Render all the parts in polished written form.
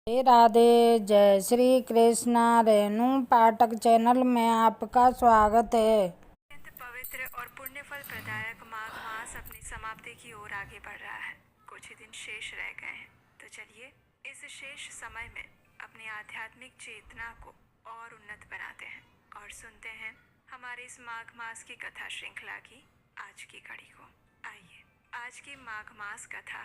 राधे राधे। जय श्री कृष्णा। रेणु पाठक चैनल में आपका स्वागत है। अत्यंत पवित्र और पुण्य फल प्रदायक माघ मास अपनी समाप्ति की ओर आगे बढ़ रहा है। कुछ ही दिन शेष रह गए हैं, तो चलिए इस शेष समय में अपनी आध्यात्मिक चेतना को और उन्नत बनाते हैं और सुनते हैं हमारे इस माघ मास की कथा श्रृंखला की आज की कड़ी को। आइए आज की माघ मास कथा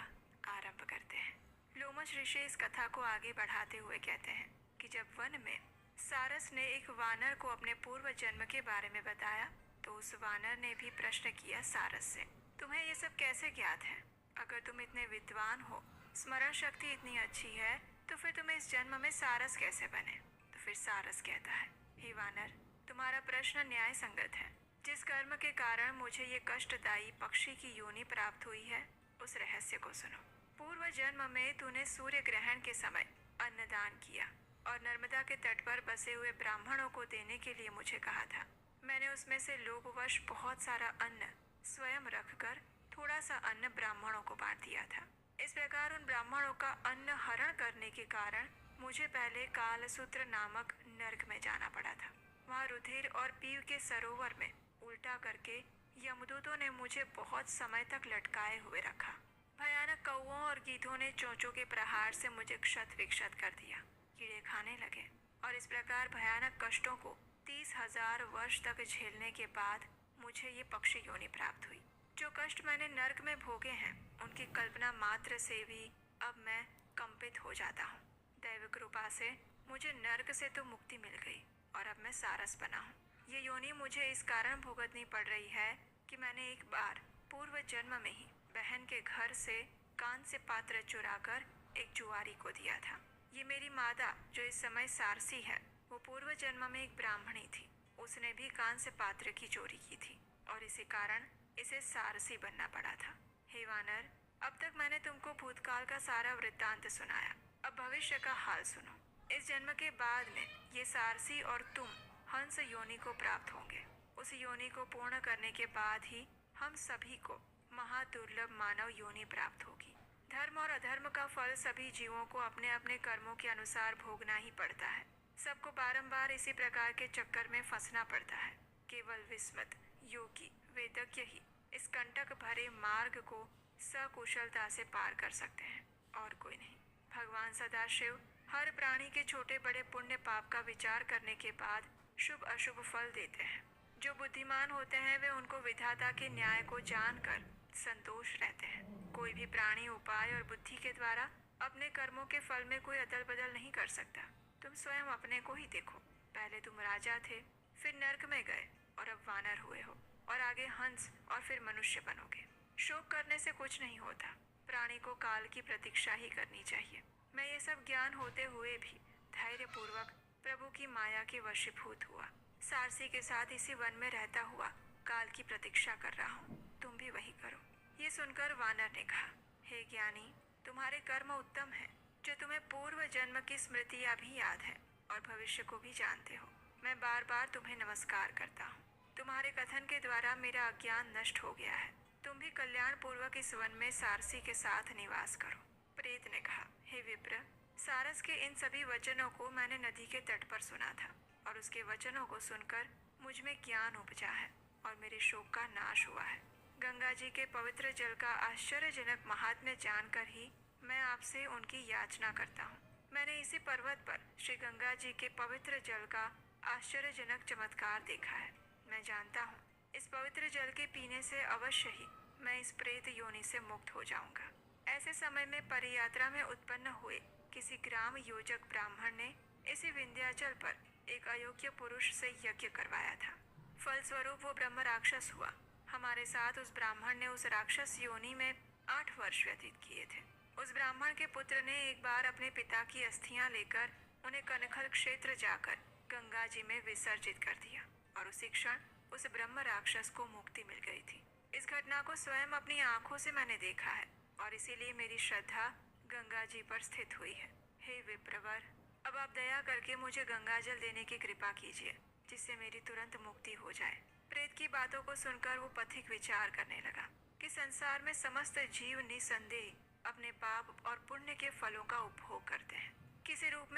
आरंभ करते हैं। लोमश ऋषि इस कथा को आगे बढ़ाते हुए कहते हैं कि जब वन में सारस ने एक वानर को अपने पूर्व जन्म के बारे में बताया तो उस वानर ने भी प्रश्न किया सारस से, तुम्हें ये सब कैसे ज्ञात है? अगर तुम इतने विद्वान हो, स्मरण शक्ति इतनी अच्छी है, तो फिर तुम इस जन्म में सारस कैसे बने? तो फिर सारस कहता है, हे वानर, तुम्हारा प्रश्न न्याय संगत है। जिस कर्म के कारण मुझे ये कष्टदायी पक्षी की योनि प्राप्त हुई है, उस रहस्य को सुनो। पूर्व जन्म में तूने सूर्य ग्रहण के समय अन्नदान किया और नर्मदा के तट पर बसे हुए ब्राह्मणों को देने के लिए मुझे कहा था। मैंने उसमें से लोभवश बहुत सारा अन्न स्वयं रखकर थोड़ा सा अन्न ब्राह्मणों को बांट दिया था। इस प्रकार उन ब्राह्मणों का अन्न हरण करने के कारण मुझे पहले कालसूत्र नामक नर्क में जाना पड़ा था। वहाँ रुधिर और पीव के सरोवर में उल्टा करके यमदूतों ने मुझे बहुत समय तक लटकाए हुए रखा। भयानक कौओं और गीधों ने चोंचों के प्रहार से मुझे क्षत विक्षत कर दिया। कीड़े खाने लगे और इस प्रकार भयानक कष्टों को 30,000 वर्ष तक झेलने के बाद मुझे ये पक्षी योनि प्राप्त हुई। जो कष्ट मैंने नर्क में भोगे हैं, उनकी कल्पना मात्र से भी अब मैं कंपित हो जाता हूँ। दैव कृपा से मुझे नर्क से तो मुक्ति मिल गई और अब मैं सारस बना हूँ। ये योनि मुझे इस कारण भुगतनी पड़ रही है कि मैंने एक बार पूर्व जन्म में ही बहन के घर से कान से पात्र चुराकर एक जुआरी को दिया था। ये मेरी माता, जो इस समय सारसी है, वो पूर्व जन्म में एक ब्राह्मणी थी। उसने भी कान से पात्र की चोरी की थी और इसी कारण इसे सारसी बनना पड़ा था। हे वानर, अब तक मैंने तुमको भूतकाल का सारा वृत्तांत सुनाया। अब भविष्य का हाल सुनो। इस जन्म के बाद में ये सारसी और तुम हंस योनि को प्राप्त होंगे। उस योनि को पूर्ण करने के बाद ही हम सभी को महादुर्लभ मानव योनि प्राप्त होगी। धर्म और अधर्म का फल सभी जीवों को अपने अपने कर्मों के अनुसार भोगना ही पड़ता है। सबको बारंबार इसी प्रकार के चक्कर में फंसना पड़ता है। केवल विस्मत योगी वेदज्ञ ही इस कंटक भरे मार्ग को सकुशलता से पार कर सकते हैं और कोई नहीं। भगवान सदाशिव हर प्राणी के छोटे बड़े पुण्य पाप का विचार करने के बाद शुभ अशुभ फल देते हैं। जो बुद्धिमान होते हैं वे उनको विधाता के न्याय को जानकर संतोष रहते हैं। कोई भी प्राणी उपाय और बुद्धि के द्वारा अपने कर्मों के फल में कोई अदल बदल नहीं कर सकता। तुम स्वयं अपने को ही देखो। पहले तुम राजा थे, फिर नर्क में गए और अब वानर हुए हो और आगे हंस और फिर मनुष्य बनोगे। शोक करने से कुछ नहीं होता। प्राणी को काल की प्रतीक्षा ही करनी चाहिए। मैं ये सब ज्ञान होते हुए भी धैर्य पूर्वक प्रभु की माया के वशीभूत हुआ। सारसी के साथ इसी वन में रहता हुआ काल की प्रतीक्षा कर रहा हूँ। तुम भी वही करो। ये सुनकर वानर ने कहा, हे ज्ञानी, तुम्हारे कर्म उत्तम है, जो तुम्हें पूर्व जन्म की स्मृतियाँ भी याद है और भविष्य को भी जानते हो। मैं बार बार तुम्हें नमस्कार करता हूँ। तुम्हारे कथन के द्वारा मेरा अज्ञान नष्ट हो गया है। तुम भी कल्याण पूर्वक इस वन में सारसी के साथ निवास करो। प्रेत ने कहा, हे विप्र, सारस के इन सभी वचनों को मैंने नदी के तट पर सुना था और उसके वचनों को सुनकर मुझ में ज्ञान उपजा है और मेरे शोक का नाश हुआ है। गंगा जी के पवित्र जल का आश्चर्यजनक महात्म्य जानकर ही मैं आपसे उनकी याचना करता हूँ। मैंने इसी पर्वत पर श्री गंगा जी के पवित्र जल का आश्चर्यजनक चमत्कार देखा है। मैं जानता हूँ इस पवित्र जल के पीने से अवश्य ही मैं इस प्रेत योनि से मुक्त हो जाऊंगा। ऐसे समय में परियात्रा में उत्पन्न हुए किसी ग्राम योजक ब्राह्मण ने इसी विंध्याचल पर एक अयोग्य पुरुष से यज्ञ करवाया था। फलस्वरूप वो ब्रह्म राक्षस हुआ। हमारे साथ उस ब्राह्मण ने उस राक्षस योनि में 8 वर्ष व्यतीत किए थे। उस ब्राह्मण के पुत्र ने एक बार अपने पिता की अस्थियां लेकर उन्हें कनखल क्षेत्र जाकर गंगा जी में विसर्जित कर दिया और उसी क्षण उस ब्रह्म राक्षस को मुक्ति मिल गई थी। इस घटना को स्वयं अपनी आंखों से मैंने देखा है और इसीलिए मेरी श्रद्धा गंगा जी पर स्थित हुई है। हे विप्रवर, अब आप दया करके मुझे गंगा जल देने की कृपा कीजिए, जिससे मेरी तुरंत मुक्ति हो जाए। प्रेत की बातों को सुनकर वो पथिक विचार करने लगा कि संसार में समस्त जीव निसंदेह अपने पाप और पुण्य के फलों का उपभोग करते हैं।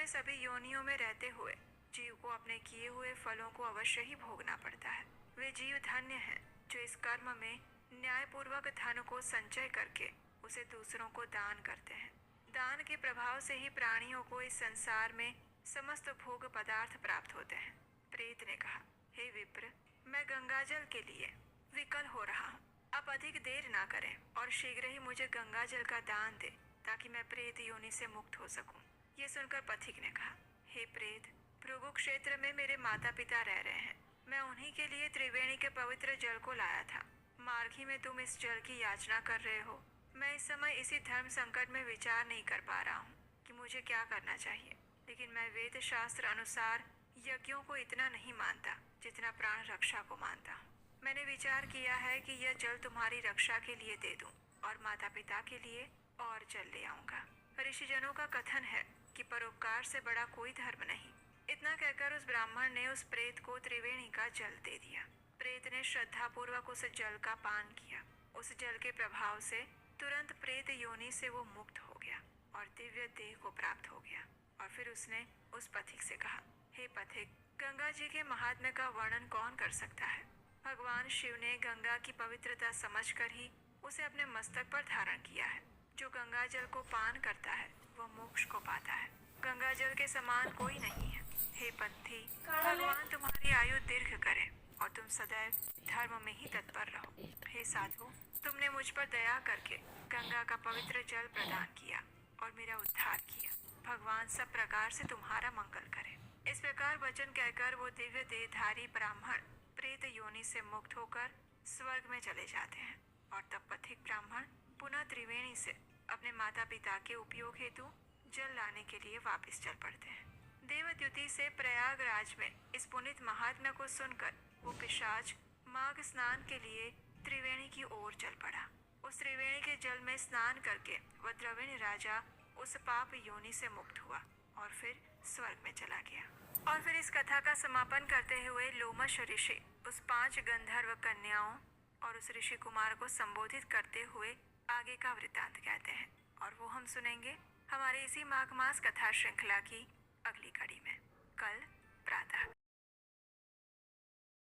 में सभी योनियों में रहते हुए जीव को अपने किए हुए फलों को अवश्य ही भोगना पड़ता है। वे जीव धन्य हैं जो इस कर्म में न्यायपूर्वक धन को संचय करके उसे दूसरों को दान करते हैं। दान के प्रभाव से ही प्राणियों को इस संसार में समस्त भोग पदार्थ प्राप्त होते हैं। प्रेत ने कहा, हे विप्र, मैं गंगाजल के लिए विकल हो रहा हूँ। आप अधिक देर ना करें और शीघ्र ही मुझे गंगाजल का दान दे ताकि मैं प्रेत योनि से मुक्त हो सकूं। ये सुनकर पथिक ने कहा, हे प्रेत, भृगु क्षेत्र में मेरे माता पिता रह रहे हैं। मैं उन्हीं के लिए त्रिवेणी के पवित्र जल को लाया था। मार्ग ही में तुम इस जल की याचना कर रहे हो। मैं इस समय इसी धर्म संकट में विचार नहीं कर पा रहा हूँ कि मुझे क्या करना चाहिए, लेकिन मैं वेद शास्त्र अनुसार यज्ञों को इतना नहीं मानता जितना प्राण रक्षा को मानता हूँ। मैंने विचार किया है कि यह जल तुम्हारी रक्षा के लिए दे दूं और माता पिता के लिए और जल ले आऊंगा। ऋषिजनों का कथन है कि परोपकार से बड़ा कोई धर्म नहीं। इतना कहकर उस ब्राह्मण ने उस प्रेत को त्रिवेणी का जल दे दिया। प्रेत ने श्रद्धापूर्वक उस जल का पान किया। उस जल के प्रभाव से तुरंत प्रेत योनि से वो मुक्त हो गया और दिव्य देह को प्राप्त हो गया। और फिर उसने उस पथिक से कहा, हे पथिक, गंगा जी के महात्म्य का वर्णन कौन कर सकता है। भगवान शिव ने गंगा की पवित्रता समझकर ही उसे अपने मस्तक पर धारण किया है। जो गंगा जल को पान करता है वह मोक्ष को पाता है। गंगा जल के समान कोई नहीं है। हे पंथी, भगवान तुम्हारी आयु दीर्घ करे और तुम सदैव धर्म में ही तत्पर रहो। हे साधु, तुमने मुझ पर दया करके गंगा का पवित्र जल प्रदान किया और मेरा उद्धार किया। भगवान सब प्रकार से तुम्हारा मंगल करे। इस प्रकार वचन कहकर वो दिव्य देहधारी ब्राह्मण प्रेत योनि से मुक्त होकर स्वर्ग में चले जाते हैं और तब पथिक ब्राह्मण पुनः त्रिवेणी से अपने माता पिता के उपयोग हेतु जल लाने के लिए वापस चल पड़ते हैं। देवद्युति से प्रयागराज में इस पुनीत महात्म्य को सुनकर वो पिशाच माघ स्नान के लिए त्रिवेणी की ओर चल पड़ा। उस त्रिवेणी के जल में स्नान करके वह द्रविण राजा उस पाप योनि से मुक्त हुआ और फिर स्वर्ग में चला गया। और फिर इस कथा का समापन करते हुए लोमश ऋषि उस 5 गंधर्व कन्याओं और उस ऋषि कुमार को संबोधित करते हुए आगे का वृत्तांत कहते हैं और वो हम सुनेंगे हमारे इसी माघ मास कथा श्रृंखला की अगली कड़ी में कल प्रातः।